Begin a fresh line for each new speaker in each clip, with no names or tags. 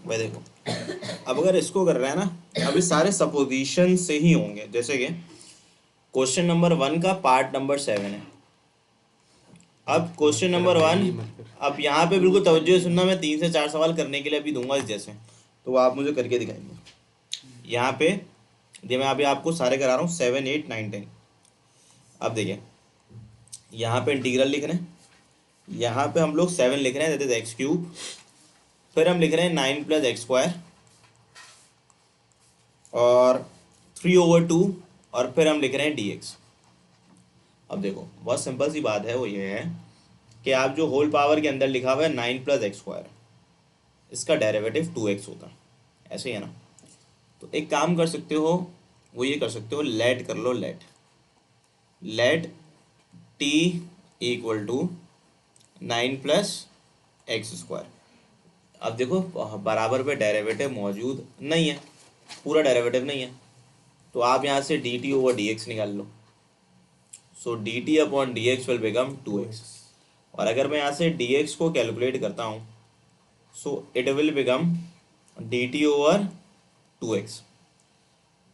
भाई देखो, अब अगर इसको कर रहे हैं ना, अभी सारे सपोजिशन से ही होंगे। जैसे कि क्वेश्चन नंबर 1 का पार्ट नंबर 7 है। अब क्वेश्चन
कर
नंबर वन,
भाई मत कर।
अब यहाँ पे बिल्कुल तवज्जो से सुनना, मैं 3 से 4 सवाल करने के लिए अभी दूंगा इस जैसे, तो वो आप मुझे करके दिखाएंगे। यहाँ पे ये मैं अभी आपको सारे करा रहा हूँ, 7, 8, 9, 10। अब देखिए, यहाँ पे इंटीग्रल लिख रहे हैं, यहाँ पे हम लोग 7 लिख रहे हैं, दैट इज x3। फिर हम लिख रहे हैं 9 + x², और 3/2, और फिर हम लिख रहे हैं dx। अब देखो, बहुत सिंपल सी बात है, वो ये है कि आप जो होल पावर के अंदर लिखा हुआ है 9 + x², इसका डेरिवेटिव 2x होता है, ऐसे ही है ना। तो एक काम कर सकते हो, वो ये कर सकते हो, लेट कर लो, लेट t = 9 + x²। अब देखो, बराबर पे डेरिवेटिव मौजूद नहीं है, पूरा डेरिवेटिव नहीं है, तो आप यहाँ से dt/dx निकाल लो। सो dt/dx will become 2x।
2x।
और अगर मैं यहाँ से dx को कैलकुलेट करता हूँ, so it will become dt/2x।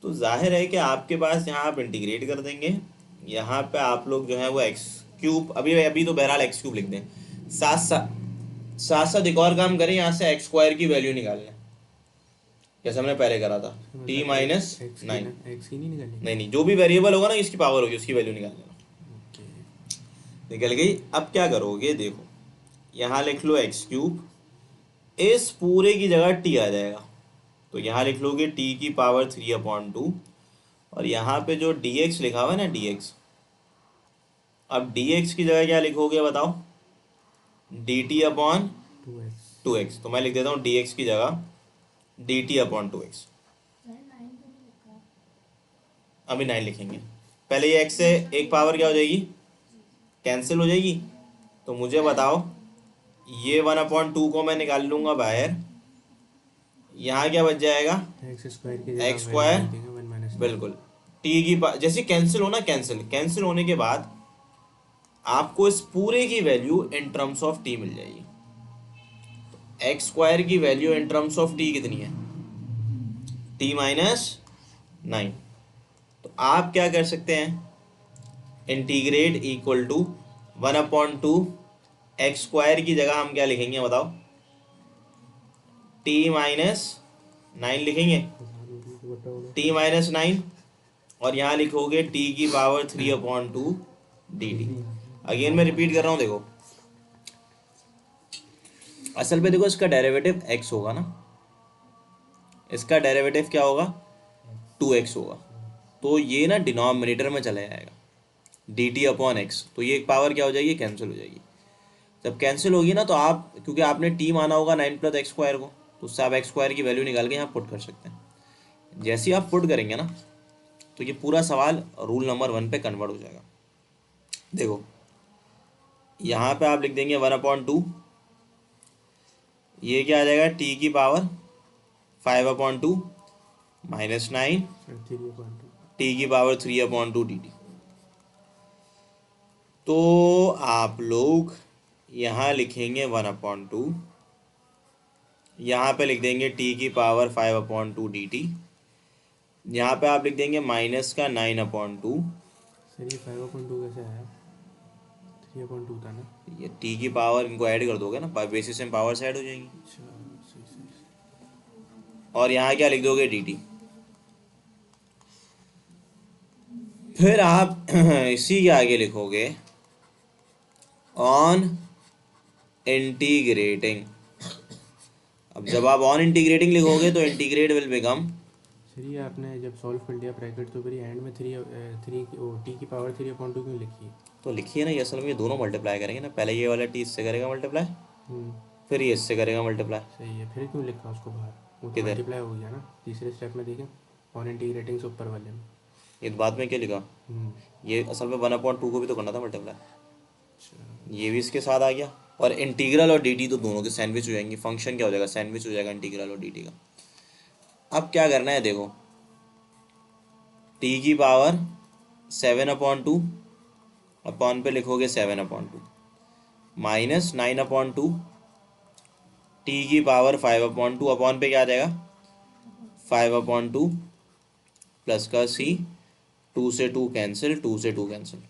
तो जाहिर है कि आपके पास यहाँ आप इंटीग्रेट कर देंगे, यहाँ पे आप लोग जो है वो x3, अभी अभी तो बहरहाल x3 लिख दें, साथ साथ साथ साथ एक और काम करें, यहाँ से x² की वैल्यू निकाल लें, जैसे हमने पहले करा था,
इसका
t
मतलब
माइनस
एक्स एक्स की
नाइन
ना, एक्स की नहीं निकाली।
नहीं नहीं, जो भी वेरिएबल होगा ना, इसकी पावर होगी, उसकी वैल्यू निकाल लेना।
ओके।
निकल गई। अब क्या करोगे, देखो, यहाँ लिख लो x3, इस पूरे की जगह t आ जाएगा, तो यहाँ लिख लोगे t⁵ और यहाँ पे जो dx लिखा हुआ है ना, dx, अब dx की जगह क्या लिखोगे बताओ, dt/2x।
2x।
तो मैं लिख देता हूँ dx की जगह dt/2x। अभी 9 लिखेंगे, पहले ये x से एक पावर क्या हो जाएगी, कैंसिल हो जाएगी। तो मुझे बताओ, ये 1/2 को मैं निकाल लूँगा बाहर, यहाँ क्या बच जाएगा,
एक्स स्क्वायर की जगह
एक्स
वैल्यू
स्क्वायर,
लिख देंगे 1 - 9।
बिल्कुल। जैसे कैंसिल हो ना, कैंसिल होने के बाद आपको इस पूरे की value in terms of T मिल जाएगी। x² की value in terms of T कितनी है, t-9। तो आप क्या कर सकते हैं, इंटीग्रेट = 1/2, x² की जगह हम क्या लिखेंगे बताओ, t-9 लिखेंगे, t-9, और यहाँ लिखोगे t⁵3/2 dt। अगेन मैं रिपीट कर रहा हूँ, देखो, असल में देखो, इसका डेरिवेटिव x होगा ना, इसका डेरिवेटिव क्या होगा, 2x होगा, तो ये ना डिनोमिनेटर में चला जाएगा, dt/x, तो ये एक पावर क्या हो जाएगी, कैंसिल हो जाएगी। जब कैंसिल होगी ना, तो आप, क्योंकि आपने t माना होगा 9 + x² को, तो उससे आप x² की वैल्यू निकाल के यहाँ पुट कर सकते हैं। जैसे ही आप पुट करेंगे ना, तो ये पूरा सवाल रूल नंबर 1 पे कन्वर्ट हो जाएगा। देखो, यहाँ पे आप लिख देंगे 1/2, ये क्या आ जाएगा, t⁵5/2 -9 t⁵3/2 dt। तो आप लोग यहाँ लिखेंगे 1/2, यहाँ पे लिख देंगे t⁵5/2 dt, यहाँ पे आप लिख देंगे माइनस का 9/2,
सर ये 5/2 कैसे आया? 3/2 था ना।
ये t की पावर इनको ऐड कर दोगे ना, बेसिस में पावर से ऐड हो जाएंगी,
अच्छा, सही सही सही।
और यहाँ क्या लिख दोगे, dt। फिर आप इसी के आगे लिखोगे ऑन इंटीग्रेटिंग। अब जब आप ऑन इंटीग्रेटिंग लिखोगे तो इंटीग्रेट विल बिकम,
सर ये आपने जब सॉल्व कर लिया ब्रैकेट, तो फिर एंड में t⁵3/2 क्यों लिखी?
तो लिखिए ना, ये असल में ये दोनों मल्टीप्लाई करेंगे ना, पहले ये वाला t इससे करेगा मल्टीप्लाई,
हम्म।
फिर ये इससे करेगा मल्टीप्लाई।
सही है, फिर क्यों लिखा उसको बाहर? वो तो
किधर,
मल्टीप्लाई हो गया ना तीसरे स्टेप में, देखें ऑन इंटीग्रेटिंग से ऊपर वाले में।
ये बाद में क्या लिखा,
हम्म।
ये असल में 1/2 को भी तो करना था मल्टीप्लाई,
अच्छा।
ये भी इसके साथ आ गया। और इंटीग्रल और dt तो दोनों के सैंडविच हो जाएंगे, फंक्शन क्या हो जाएगा, सैंडविच हो जाएगा इंटीग्रल और dt का। अब क्या करना है, देखो, t⁵7/2 अपॉन पे लिखोगे 7/2 -9/2 टी की पावर 5/2 अपॉन पे क्या आ जाएगा 5/2 प्लस का सी, 2 से 2 कैंसिल, 2 से 2 कैंसिल,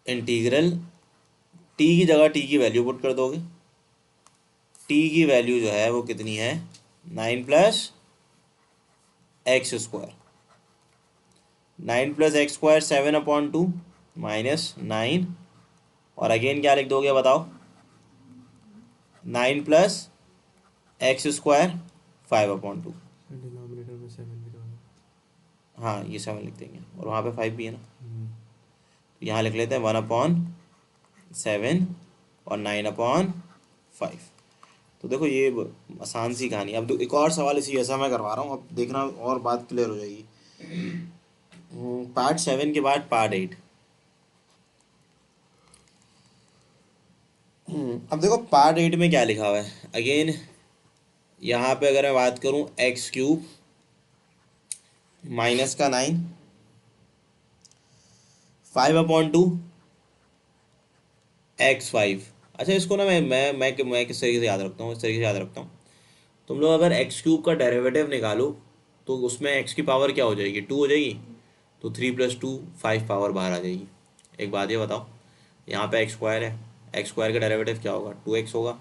इंटीग्रल टी की जगह टी की वैल्यू पुट कर दोगे। टी की वैल्यू जो है वो कितनी है 9 plus x square, 9 plus x square 7/2 minus 9, और अगेन क्या लिख दोगे बताओ 9 प्लस एक्स स्क्वायर 5/2।
डिनोमिनेटर में 7 भी तो है।
हाँ ये 7 लिख देंगे और वहाँ पे 5 भी है ना,
हम्म,
तो यहाँ लिख लेते हैं 1/7 और 9/5। तो देखो ये आसान सी कहानी। अब एक और सवाल इसी ऐसा मैं करवा रहा हूँ, अब देखना और बात क्लियर हो जाएगी। पार्ट 7 के बाद पार्ट 8। अब देखो पार्ट 8 में क्या लिखा हुआ है अगेन, यहाँ पे अगर मैं बात करूँ x³ माइनस का 9, 5/2 x5। अच्छा इसको ना मैं किस तरीके से याद रखता हूँ, इस तरीके से याद रखता हूँ। तुम लोग अगर x³ का डेरिवेटिव निकालो तो उसमें x की पावर क्या हो जाएगी 2 हो जाएगी, तो 3 + 2 5 पावर बाहर आ जाएगी। एक बात ये बताओ, यहाँ पे x² है, x² का डेरिवेटिव क्या होगा 2x होगा,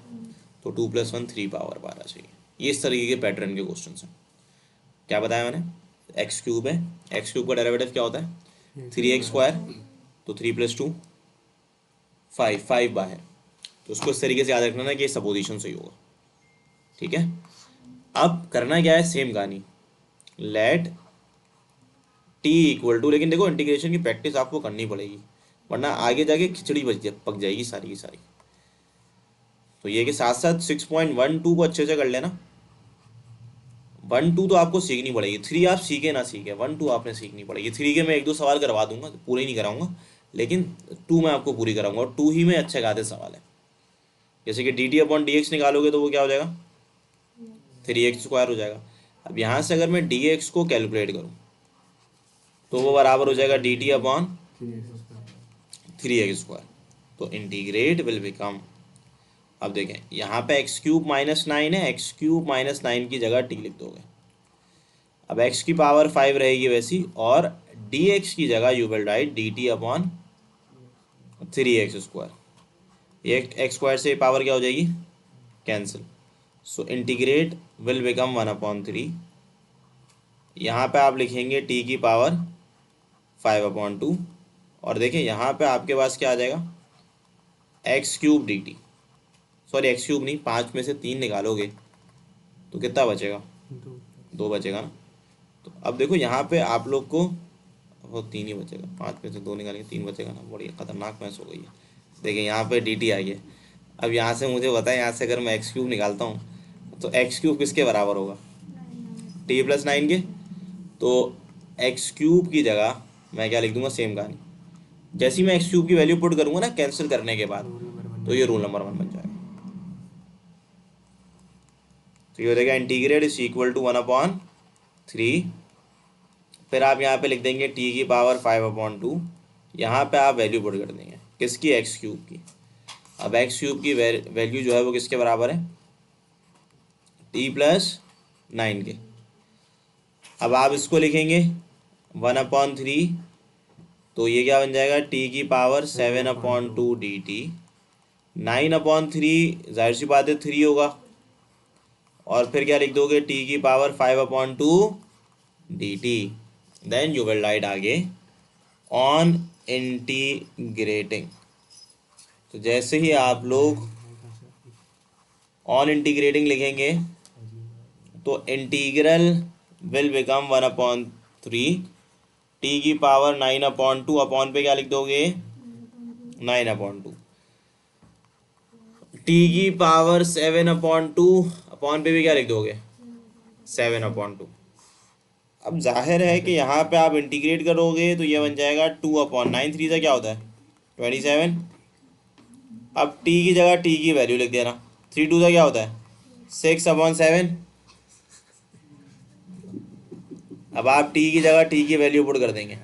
तो 2 + 1 3 पावर बाहर आ जाएगी। ये इस तरीके के पैटर्न के क्वेश्चन हैं। क्या बताया मैंने, x³ है, x³ का डेरिवेटिव क्या होता है
ये
3x², तो 3 + 2 5, 5 बाहर। तो उसको इस तरीके से याद रखना ना कि सपोजिशन सही होगा, ठीक है। अब करना क्या है, सेम कहानी, लेट टी इक्वल टू, लेकिन देखो इंटीग्रेशन की प्रैक्टिस आपको करनी पड़ेगी वरना आगे जाके खिचड़ी पक जाएगी सारी की सारी। तो ये कि साथ साथ 6.12 को अच्छे से कर लेना। 1 2 तो आपको सीखनी पड़ेगी, 3 आप सीखे ना सीखे 1 2 आपने सीखनी पड़ेगी। 3 के मैं 1 2 सवाल करवा दूंगा, पूरे नहीं कराऊंगा, लेकिन 2 मैं आपको पूरी कराऊंगा, और 2 ही में अच्छे खाते सवाल है। जैसे कि dt/dx निकालोगे तो वो क्या हो जाएगा 3x² हो जाएगा। अब यहाँ से अगर मैं dx को कैलकुलेट करूँ तो वो बराबर हो जाएगा dt/3x²।
3x²।
तो इंटीग्रेट विल बिकम, अब देखें यहाँ पे x³ माइनस 9 है, x³ माइनस 9 की जगह t लिख दोगे। अब x की पावर 5 रहेगी वैसी, और dx की जगह यू विल राइट dt/3x²। ये x² से पावर क्या हो जाएगी cancel, so integrate will become 1/3। यहाँ पे आप लिखेंगे t की पावर 5/2, और देखिए यहाँ पे आपके पास क्या आ जाएगा x³ dt, सॉरी x³ नहीं, 5 में से 3 निकालोगे तो कितना बचेगा
2।
2 बचेगा ना। तो अब देखो यहाँ पे आप लोग को वो 3 ही बचेगा, 5 में से 2 निकालेंगे 3 बचेगा ना, बड़ी खतरनाक मैच हो गई है। देखिए यहाँ पे dt आई है। अब यहाँ से मुझे बताएं, यहाँ से अगर मैं x³ निकालता हूँ तो x³ किसके बराबर होगा t+9 के। तो x³ की जगह मैं क्या लिख दूंगा, सेम कहानी, जैसे ही मैं x³ की वैल्यू पुट करूंगा ना कैंसिल करने के बाद,
रूल नंबर 1
तो ये रूल नंबर 1 बन जाएगा। तो ये हो जाएगा इंटीग्रेट इज इक्वल टू 1/3। फिर आप यहाँ पे लिख देंगे t की पावर 5/2, यहाँ पे आप वैल्यू पुट कर देंगे किसकी x³ की। अब x³ की वैल्यू जो है वो किसके बराबर है t+9 के। अब आप इसको लिखेंगे 1/3, तो ये क्या बन जाएगा t की पावर 7/2 dt। 9/3 जाहिर सी बात है 3 होगा, और फिर क्या लिख दोगे t की power 5/2 dt। Then you will write आगे ऑन इंटीग्रेटिंग। तो जैसे ही आप लोग ऑन इंटीग्रेटिंग लिखेंगे तो इंटीग्रल विल बिकम 1/3, टी की पावर 9/2 अपॉन पे क्या लिख दोगे 9/2, टी की पावर 7/2 अपॉन पे भी क्या लिख दोगे 7/2। अब जाहिर है कि यहाँ पे आप इंटीग्रेट करोगे तो ये बन जाएगा 2/9, 3 से क्या होता है 27। अब t की जगह t की वैल्यू लिख देना, 3 2 का क्या होता है 6/7। अब आप t की जगह t की वैल्यू पुट कर देंगे,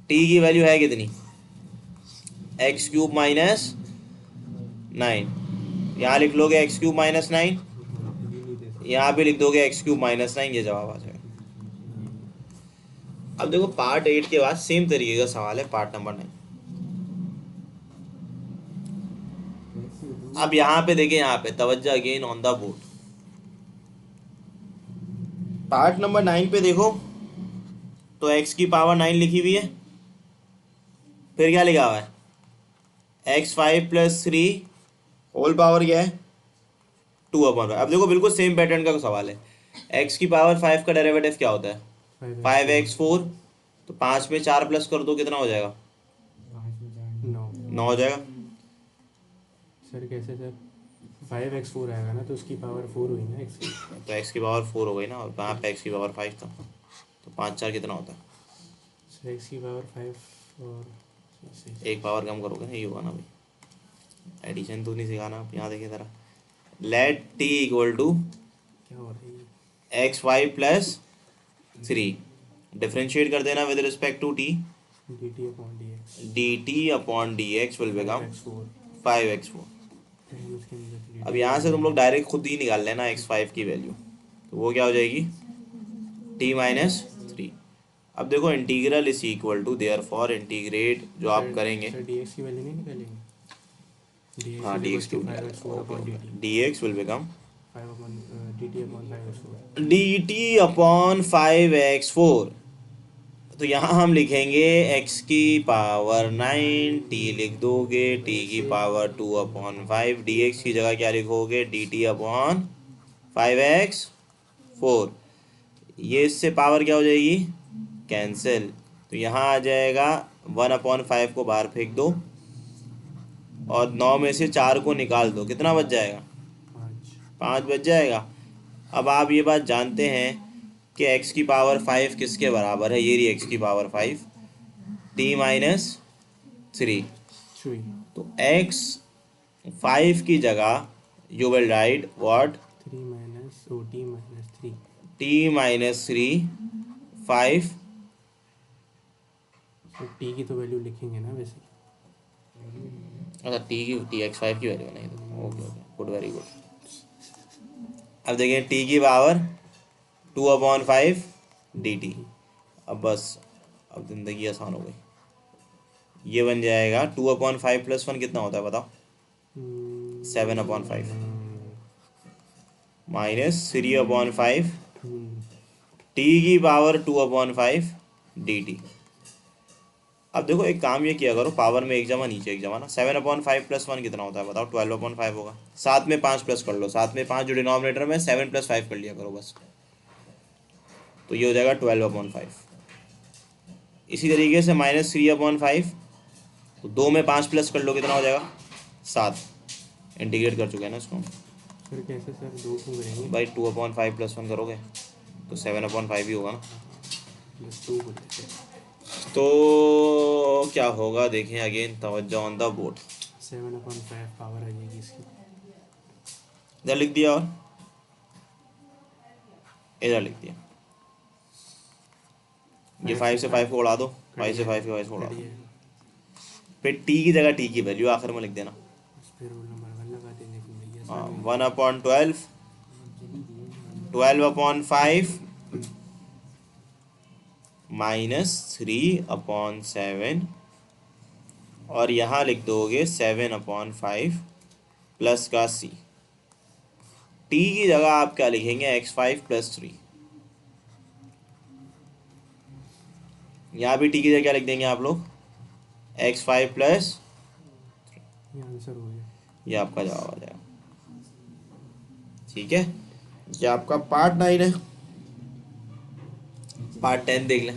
t की वैल्यू है कितनी x³ माइनस 9, यहाँ लिख लोगे एक्स क्यूब माइनस 9,
ये नहीं दे सकते।
यहाँ भी लिख दोगे एक्स क्यूब माइनस 9, ये जवाब आ जाएगा। अब देखो पार्ट 8 के बाद सेम तरीके का सवाल है पार्ट नंबर 9। अब यहाँ पे देखिए, यहाँ पे तवज्जो again on the board. Part number 9 पे देखो तो x की पावर 9 लिखी हुई है, फिर क्या लिखा हुआ है x5 + 3 होल पावर क्या है 2/5। अब देखो बिल्कुल सेम पैटर्न का सवाल है। x की पावर 5 का डेरिवेटिव क्या होता है 5x4, तो 5 में 4 प्लस कर दो, कितना हो जाएगा
9।
9 हो जाएगा।
सर कैसे सर 5x4 आएगा ना, तो उसकी पावर 4 हुई ना x की।
तो x की पावर 4 हो गई ना, और यहाँ पे x की पावर 5 था, तो 5 4 कितना होता है,
सर x की पावर 5 और
एक पावर कम करोगे ना, ये होगा ना भाई। एडिशन तो नहीं सिखाना आप, यहाँ देखिए ज़रा। लेट t इक्वल टू
क्या हो रहा है ये
x5 + 3, डिफ्रेंशिएट कर देना with respect to t,
dt/dx
dt/dx will become
5x4
5x4।
फिर उसके अंदर
अब यहाँ से तुम लोग डायरेक्ट खुद ही निकाल लेना x5 की वैल्यू, तो वो क्या हो जाएगी t-3। अब देखो integral is equal to, therefore integrate जो आप करेंगे,
सर dx की वैल्यू नहीं निकालेंगे। dx
हाँ
is
dx
equals to
की
5x4/dt
dx will become
5/dt/5x4।
dt/5x4। तो यहाँ हम लिखेंगे x की पावर 9, t लिख दोगे, t की पावर 2/5, dx की जगह क्या लिखोगे dt/5x4। ये इससे पावर क्या हो जाएगी कैंसिल, तो यहाँ आ जाएगा 1/5 को बाहर फेंक दो, और 9 में से 4 को निकाल दो, कितना बच जाएगा 5 बच जाएगा। अब आप ये बात जानते हैं कि x की पावर 5 किसके बराबर है, ये रही x की पावर 5 t-3। तो x 5 की जगह you will right what
3 minus t-3
t-3 5।
तो t की तो वैल्यू लिखेंगे ना वैसे।
अच्छा t x5 की वैल्यू नहीं, तो okay okay good, very good. अब देखिए t की पावर 2/5 dt। अब बस, अब ज़िंदगी आसान हो गई। ये बन जाएगा 2/5 + 1 कितना होता है बताओ 7/5 माइनस 3/5 t की पावर 2/5 dt। अब देखो एक काम ये किया करो, पावर में एक जमा नीचे एक जमा ना, 7/5 + 1 कितना होता है बताओ 12/5 होगा। साथ में 5 प्लस कर लो, साथ में 5 जो डिनोमिनेटर में 7 + 5 कर लिया करो बस, तो ये हो जाएगा 12/5। इसी तरीके से -3/5, तो 2 में 5 प्लस कर लो, कितना हो जाएगा 7। इंटीग्रेट कर चुके हैं ना इसको
सर कैसे सर 2 क्यों करेंगे
भाई, 2/5 + 1 करोगे तो 7/5 ही होगा ना।
+2 बोलते थे।
तो क्या होगा देखें, अगेन तवज्जो ऑन द बोर्ड।
7/5 पावर आ जाएगी इसकी।
इधर लिख दिया और इधर लिख दिया, ये 5 से 5 को उड़ा दो, 5 से 5 को उड़ा दो, फिर t की जगह t की वैल्यू आखिर में लिख देना।
फिर रोल नंबर 1 लगा देने की भैया।
1/12 12/5 -3/7, और यहाँ लिख दोगे 7/5 प्लस का c। t की जगह आप क्या लिखेंगे x5 + 3। यहाँ भी t की जगह क्या लिख देंगे आप लोग x5 +
ये आंसर हो गया।
ये आपका जवाब आ जाएगा। ठीक है, ये आपका पार्ट 9 है। पार्ट 10 देख लें।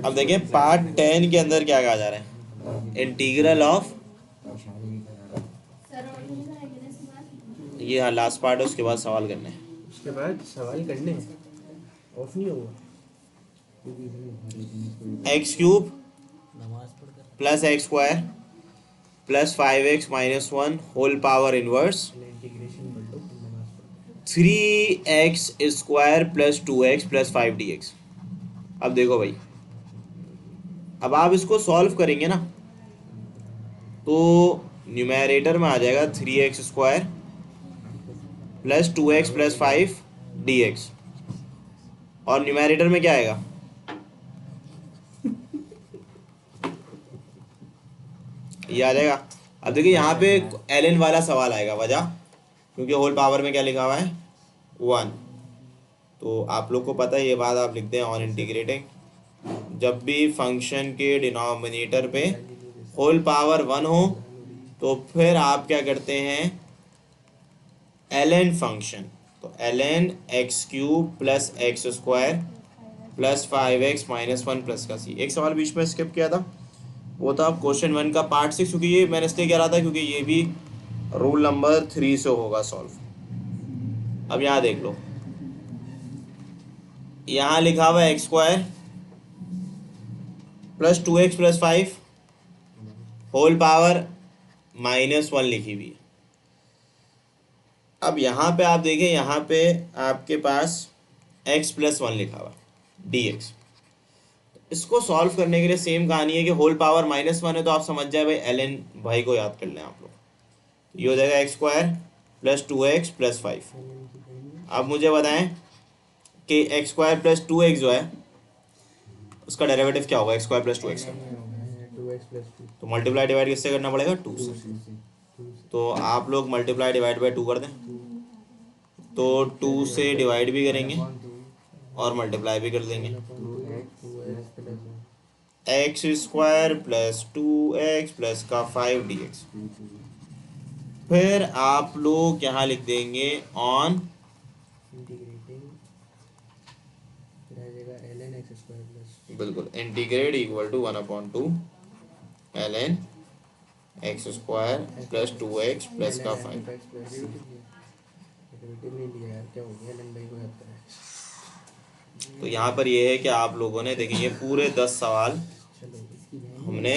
अब देखें पार्ट 10 के अंदर क्या कहा जा रहा है, इंटीग्रल ऑफ, ये हाँ लास्ट पार्ट है, उसके बाद सवाल करने हैं।
उसके बाद सवाल करने हैं, ऑफ नहीं होगा।
x³ + x² + 5x - 1 whole power inverse
integration कर लो, नमाज पढ़।
3x² + 2x + 5dx। अब देखो भाई, अब आप इसको सॉल्व करेंगे ना, तो न्यूमेरेटर में आ जाएगा 3x² plus 2x plus 5 dx, और न्यूमेरेटर में क्या आएगा, ये आ जाएगा। अब देखिए यहाँ पे ln वाला सवाल आएगा, वजह क्योंकि होल पावर में क्या लिखा हुआ है 1। तो आप लोग को पता है ये बात, आप लिखते हैं ऑन इंटीग्रेटिंग, जब भी फंक्शन के डिनोमिनेटर पे होल पावर 1 हो तो फिर आप क्या करते हैं, ln फंक्शन, तो ln x³ plus x² plus 5x minus 1 plus का c। एक सवाल बीच में स्किप किया था, वो था क्वेश्चन 1 का पार्ट 6, क्योंकि ये मैंने इसलिए कह रहा था क्योंकि ये भी रूल नंबर 3 से होगा सॉल्व। अब यहाँ देख लो, यहाँ लिखा हुआ है x² plus 2x plus 5 whole power minus 1 लिखी हुई है। अब यहाँ पे आप देखें, यहाँ पे आपके पास x प्लस 1 लिखा हुआ dx। इसको सॉल्व करने के लिए सेम कहानी है कि होल पावर माइनस 1 है, तो आप समझ जाए भाई ln भाई को याद कर लें आप लोग, ये हो जाएगा x² प्लस 2x प्लस 5। अब मुझे बताएं कि x² प्लस 2x जो है उसका डेरिवेटिव क्या होगा, x² प्लस 2x का,
2x प्लस 2
तो मल्टीप्लाई डिवाइड किससे करना पड़ेगा, 2 से। तो आप लोग मल्टीप्लाई डिवाइड बाई 2 कर दें, तो 2 से डिवाइड भी करेंगे और मल्टीप्लाई भी कर देंगे, x² प्लस 2x प्लस का 5 dx। फिर आप लोग यहाँ लिख देंगे ऑन
इंटीग्रेटिंग, फिर आ जाएगा ln x² प्लस,
बिल्कुल integrate equal to 1/2 ln x² plus 2x plus का 5।
डेरिवेटिव नहीं दिया यार, क्या हो गया, ln भाई को याद करें।
तो यहाँ पर ये है कि आप लोगों ने देखिए ये पूरे 10 सवाल
चलो इसकी
हमने